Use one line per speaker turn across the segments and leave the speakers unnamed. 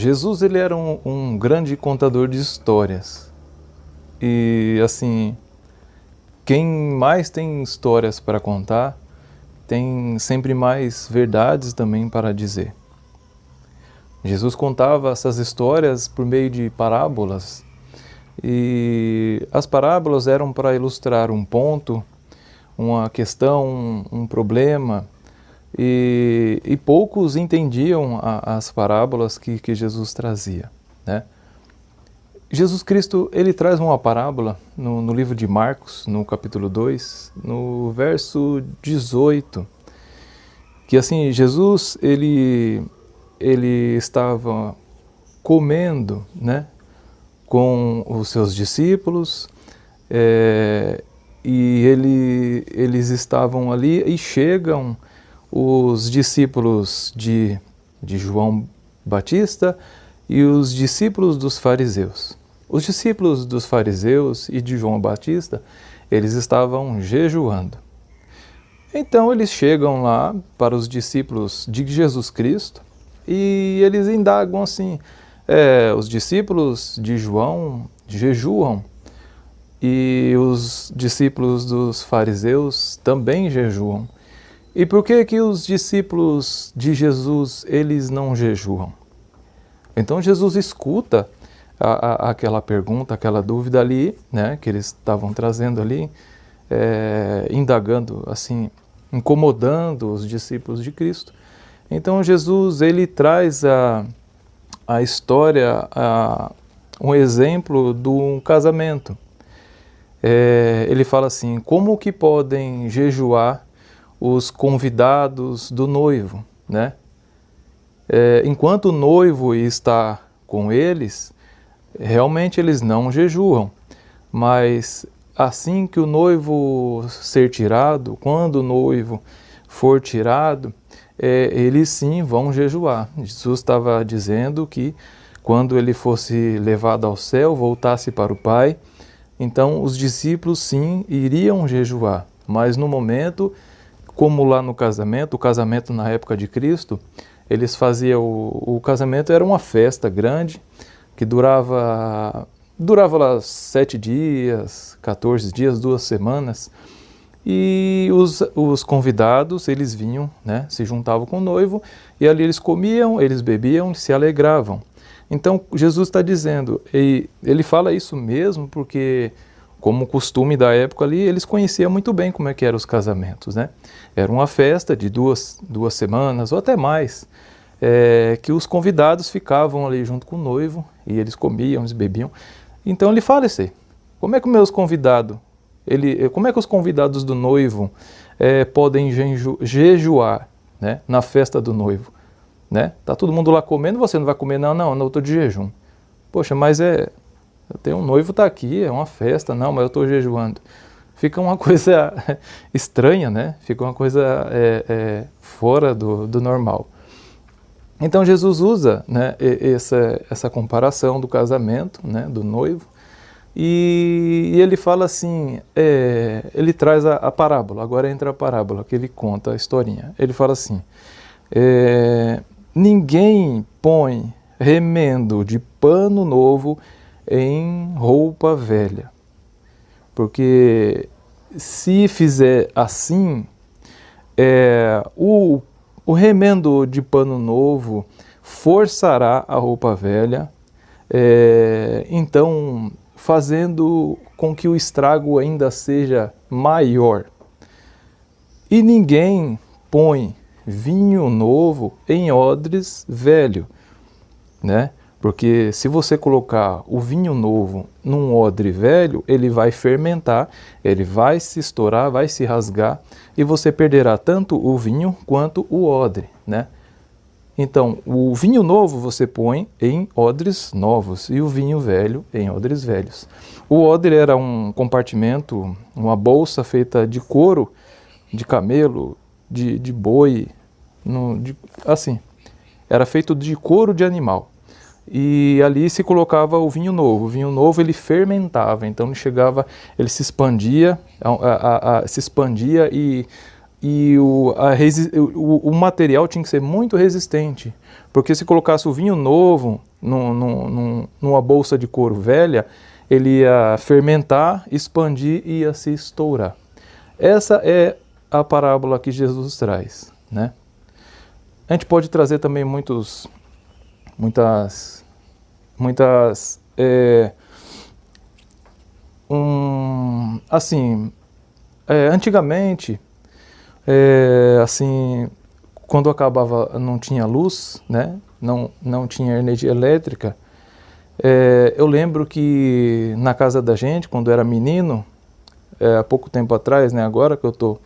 Jesus ele era um grande contador de histórias. E assim, quem mais tem histórias para contar, tem sempre mais verdades também para dizer. Jesus contava essas histórias por meio de parábolas. E as parábolas eram para ilustrar um ponto, uma questão, um problema. E poucos entendiam as parábolas que Jesus trazia, né? Jesus Cristo, ele traz uma parábola no livro de Marcos, no capítulo 2, no verso 18, que assim, Jesus, ele estava comendo, né, com os seus discípulos, e eles estavam ali e chegam os discípulos de João Batista e os discípulos dos fariseus. Os discípulos dos fariseus e de João Batista, eles estavam jejuando. Então eles chegam lá para os discípulos de Jesus Cristo e eles indagam assim, os discípulos de João jejuam e os discípulos dos fariseus também jejuam. E por que que os discípulos de Jesus, eles não jejuam? Então Jesus escuta aquela pergunta, aquela dúvida ali, né, que eles estavam trazendo ali, indagando, assim, incomodando os discípulos de Cristo. Então Jesus, ele traz a história, um exemplo de um casamento. Ele fala assim, como que podem jejuar os convidados do noivo, né? Enquanto o noivo está com eles, realmente eles não jejuam, mas assim que o noivo ser tirado, quando o noivo for tirado, eles sim vão jejuar. Jesus estava dizendo que quando ele fosse levado ao céu, voltasse para o Pai, então os discípulos sim iriam jejuar, mas no momento, como lá no casamento, o casamento na época de Cristo, eles faziam, o casamento era uma festa grande, que durava lá 7 dias, 14 dias, 2 semanas, e os convidados, eles vinham, né, se juntavam com o noivo, e ali eles comiam, eles bebiam, se alegravam. Então Jesus está dizendo, e ele fala isso mesmo porque, como costume da época ali, eles conheciam muito bem como é que eram os casamentos, né? Era uma festa de duas semanas ou até mais, que os convidados ficavam ali junto com o noivo e eles comiam, eles bebiam. Então ele fala assim, como é que meus convidados, como é que os convidados do noivo podem jejuar, né, na festa do noivo? Né? Tá todo mundo lá comendo, você não vai comer? Não, eu estou de jejum. Poxa, mas eu tenho um noivo, está aqui, é uma festa, não, mas eu estou jejuando. Fica uma coisa estranha, né? Fica uma coisa fora do normal. Então Jesus usa, né, essa comparação do casamento, né, do noivo, e ele fala assim, ele traz a parábola, agora entra a parábola, que ele conta a historinha. Ele fala assim, ninguém põe remendo de pano novo em roupa velha, porque se fizer assim, o remendo de pano novo forçará a roupa velha, então fazendo com que o estrago ainda seja maior. E ninguém põe vinho novo em odres velho, né? Porque se você colocar o vinho novo num odre velho, ele vai fermentar, ele vai se estourar, vai se rasgar e você perderá tanto o vinho quanto o odre, né? Então, o vinho novo você põe em odres novos e o vinho velho em odres velhos. O odre era um compartimento, uma bolsa feita de couro, de camelo, de boi, assim, era feito de couro de animal. E ali se colocava o vinho novo. O vinho novo ele fermentava, então ele se expandia, se expandia e e o material tinha que ser muito resistente, porque se colocasse o vinho novo numa bolsa de couro velha, ele ia fermentar, expandir e ia se estourar. Essa é a parábola que Jesus traz, né? A gente pode trazer também antigamente, assim, quando acabava, não tinha luz, né? Não tinha energia elétrica. Eu lembro que na casa da gente, quando era menino, há pouco tempo atrás, né? Agora que eu tô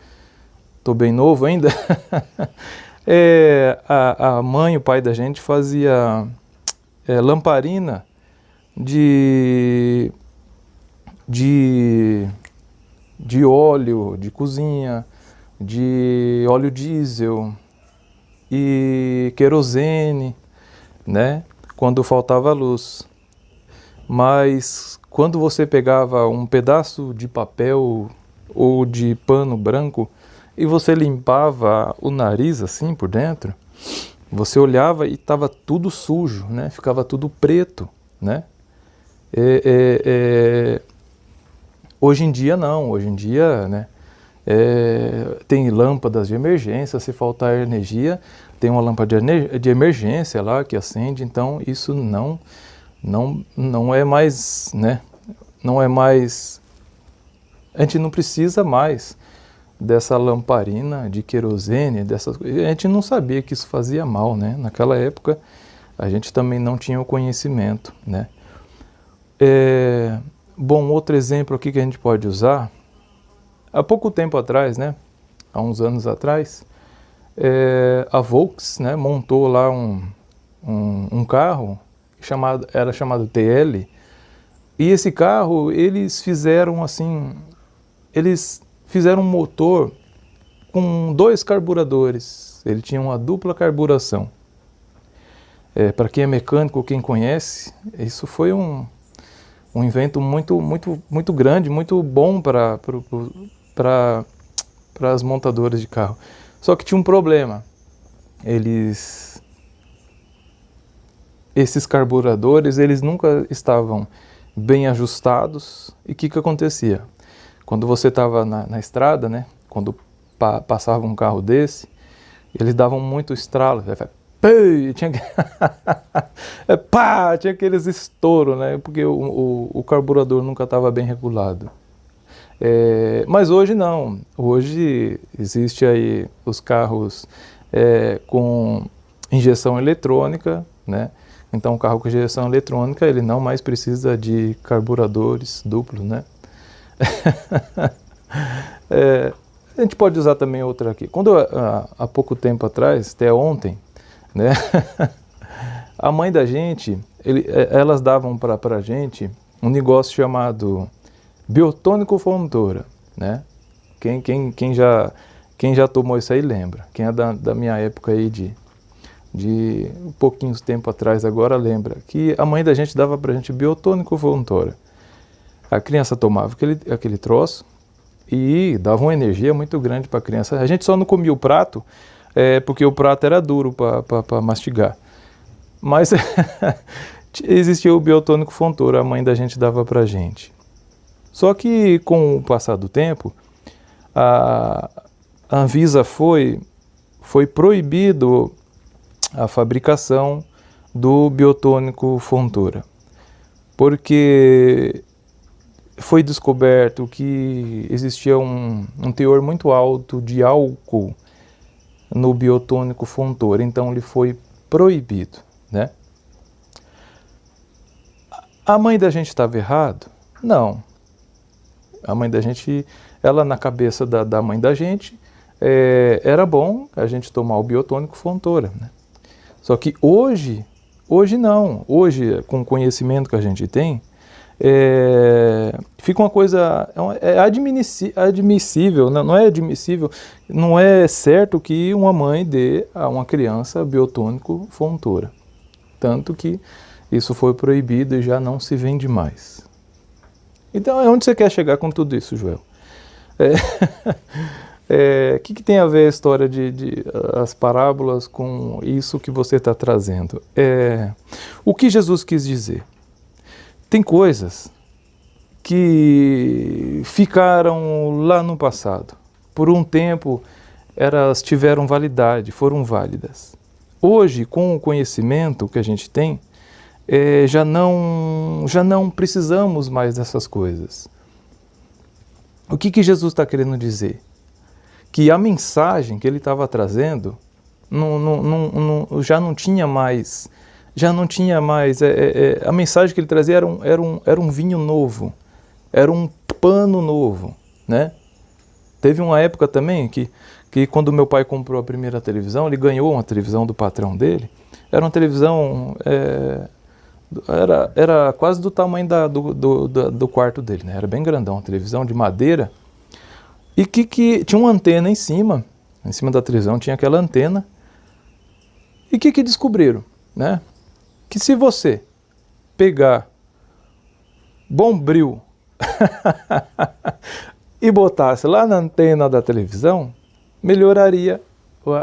bem novo ainda, a mãe e o pai da gente fazia lamparina de óleo de cozinha, de óleo diesel e querosene, né? Quando faltava luz. Mas quando você pegava um pedaço de papel ou de pano branco e você limpava o nariz assim por dentro, você olhava e estava tudo sujo, né? Ficava tudo preto, né? Hoje em dia não, hoje em dia, né? Tem lâmpadas de emergência, se faltar energia, tem uma lâmpada de emergência lá que acende, então isso não é mais, né? Não é mais, a gente não precisa mais dessa lamparina de querosene, dessas coisas. A gente não sabia que isso fazia mal, né? Naquela época a gente também não tinha o conhecimento, né? Bom, outro exemplo aqui que a gente pode usar, há pouco tempo atrás, né? Há uns anos atrás, a Volks, né, montou lá um carro era chamado TL, e esse carro eles fizeram um motor com 2 carburadores, ele tinha uma dupla carburação. Para quem é mecânico, quem conhece, isso foi um invento muito grande, muito bom para as montadoras de carro. Só que tinha um problema. Esses carburadores, eles nunca estavam bem ajustados. E o que acontecia? Quando você estava na estrada, né? Quando passava um carro desse, eles davam muito estralo. Tinha tinha aqueles estouros, né? Porque o carburador nunca estava bem regulado. Mas hoje não. Hoje existe aí os carros com injeção eletrônica, né? Então o carro com injeção eletrônica, ele não mais precisa de carburadores duplos, né? A gente pode usar também outra aqui. Quando há pouco tempo atrás, até ontem, né? A mãe da gente, elas davam para a gente um negócio chamado Biotônico Fontoura, né? Quem já tomou isso aí lembra. Quem é da minha época aí de um pouquinho tempo atrás agora lembra que a mãe da gente dava pra gente Biotônico Fontoura. A criança tomava aquele troço e dava uma energia muito grande para a criança. A gente só não comia o prato porque o prato era duro para mastigar. Mas existia o Biotônico Fontoura, a mãe da gente dava pra gente. Só que com o passar do tempo, a Anvisa foi proibido a fabricação do Biotônico Fontoura, porque foi descoberto que existia um teor muito alto de álcool no Biotônico Fontoura, então ele foi proibido, né? A mãe da gente estava errado? Não. A mãe da gente, ela na cabeça da mãe da gente, era bom a gente tomar o Biotônico Fontoura, né? Só que hoje não. Hoje, com o conhecimento que a gente tem, fica uma coisa, admissível, não é admissível, não é certo que uma mãe dê a uma criança Biotônico Fontoura. Tanto que isso foi proibido e já não se vende mais. Então, onde você quer chegar com tudo isso, Joel? que tem a ver a história as parábolas com isso que você está trazendo? O que Jesus quis dizer? Tem coisas que ficaram lá no passado. Por um tempo, elas tiveram validade, foram válidas. Hoje, com o conhecimento que a gente tem, já não precisamos mais dessas coisas. O que Jesus está querendo dizer? Que a mensagem que ele estava trazendo já não tinha mais. A mensagem que ele trazia era um vinho novo, era um pano novo, né? Teve uma época também que quando meu pai comprou a primeira televisão, ele ganhou uma televisão do patrão dele. Era uma televisão, era quase do tamanho do quarto dele, né? Era bem grandão, uma televisão de madeira. E que tinha uma antena em cima da televisão tinha aquela antena. E que descobriram, né? Que se você pegar Bombril e botasse lá na antena da televisão, melhoraria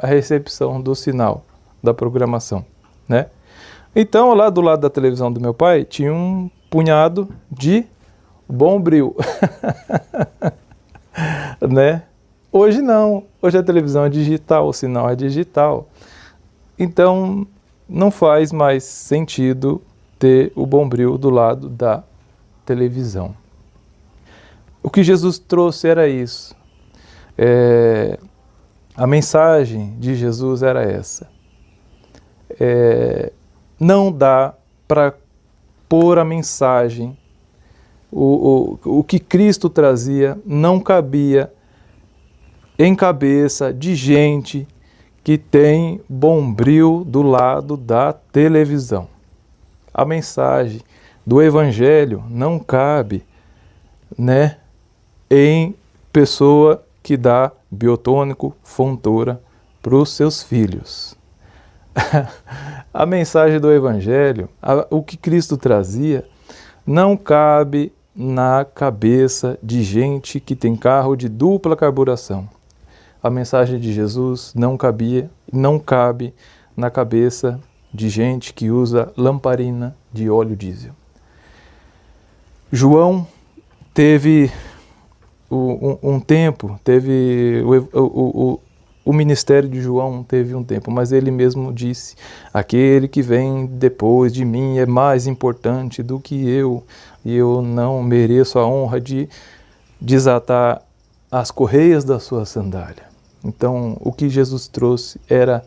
a recepção do sinal da programação, né? Então, lá do lado da televisão do meu pai, tinha um punhado de Bombril, né? Hoje não, hoje a televisão é digital, o sinal é digital. Então, não faz mais sentido ter o Bombril do lado da televisão. O que Jesus trouxe era isso. A mensagem de Jesus era essa. Não dá para pôr a mensagem, o que Cristo trazia não cabia em cabeça de gente que tem Bombril do lado da televisão. A mensagem do Evangelho não cabe, né, em pessoa que dá biotônico Fontoura para os seus filhos. A mensagem do Evangelho, o que Cristo trazia, não cabe na cabeça de gente que tem carro de dupla carburação. A mensagem de Jesus não cabe na cabeça de gente que usa lamparina de óleo diesel. João teve um tempo, o ministério de João teve um tempo, mas ele mesmo disse: aquele que vem depois de mim é mais importante do que eu, e eu não mereço a honra de desatar as correias da sua sandália. Então, o que Jesus trouxe era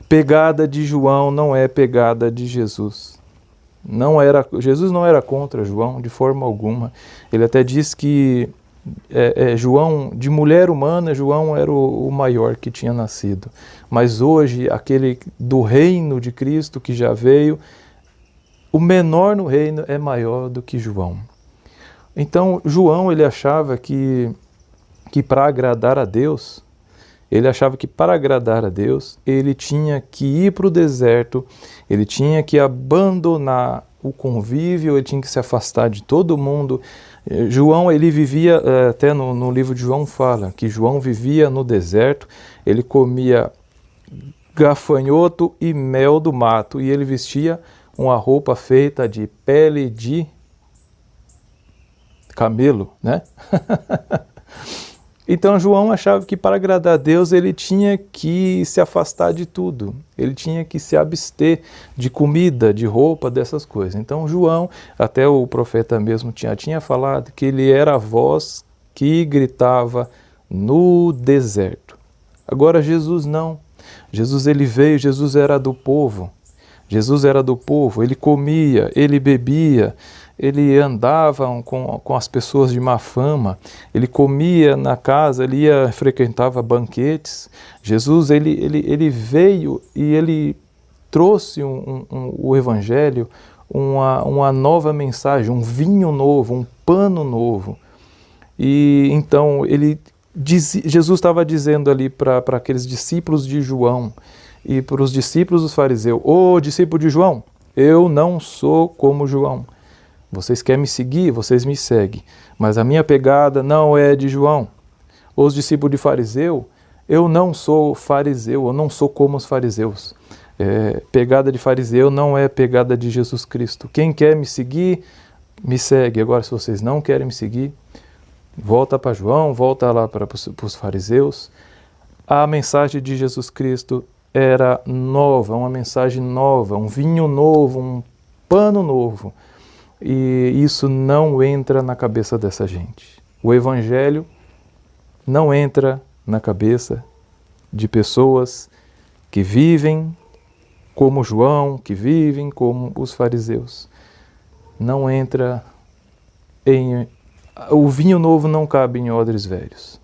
pegada de João, não é pegada de Jesus. Jesus não era contra João, de forma alguma. Ele até diz que João, de mulher humana, João era o maior que tinha nascido. Mas hoje, aquele do reino de Cristo que já veio, o menor no reino é maior do que João. Então, João, ele achava que para agradar a Deus, ele tinha que ir para o deserto, ele tinha que abandonar o convívio, ele tinha que se afastar de todo mundo. João, ele vivia, até no livro de João fala, que João vivia no deserto, ele comia gafanhoto e mel do mato, e ele vestia uma roupa feita de pele de camelo, né? Então João achava que para agradar a Deus ele tinha que se afastar de tudo, ele tinha que se abster de comida, de roupa, dessas coisas. Então João, até o profeta mesmo tinha falado que ele era a voz que gritava no deserto. Agora Jesus não, Jesus ele veio, Jesus era do povo, ele comia, ele bebia, ele andava com as pessoas de má fama, ele comia na casa, ele frequentava banquetes. Jesus, ele veio e ele trouxe o Evangelho, uma nova mensagem, um vinho novo, um pano novo. E então Jesus estava dizendo ali para aqueles discípulos de João e para os discípulos dos fariseus: ô discípulo de João, eu não sou como João. Vocês querem me seguir, vocês me seguem, mas a minha pegada não é de João. os discípulos de fariseu, eu não sou fariseu, eu não sou como os fariseus. Pegada de fariseu não é pegada de Jesus Cristo. Quem quer me seguir, me segue. Agora, se vocês não querem me seguir, volta para João, volta lá para os fariseus. A mensagem de Jesus Cristo era nova, uma mensagem nova, um vinho novo, um pano novo. E isso não entra na cabeça dessa gente. O Evangelho não entra na cabeça de pessoas que vivem como João, que vivem como os fariseus. Não entra em... O vinho novo não cabe em odres velhos.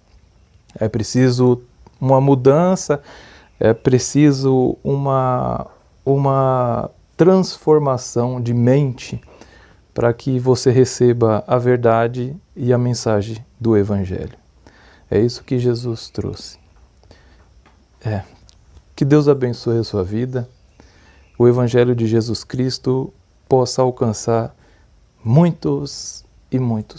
É preciso uma mudança, é preciso uma transformação de mente para que você receba a verdade e a mensagem do Evangelho. É isso que Jesus trouxe. Que Deus abençoe a sua vida. O Evangelho de Jesus Cristo possa alcançar muitos e muitos.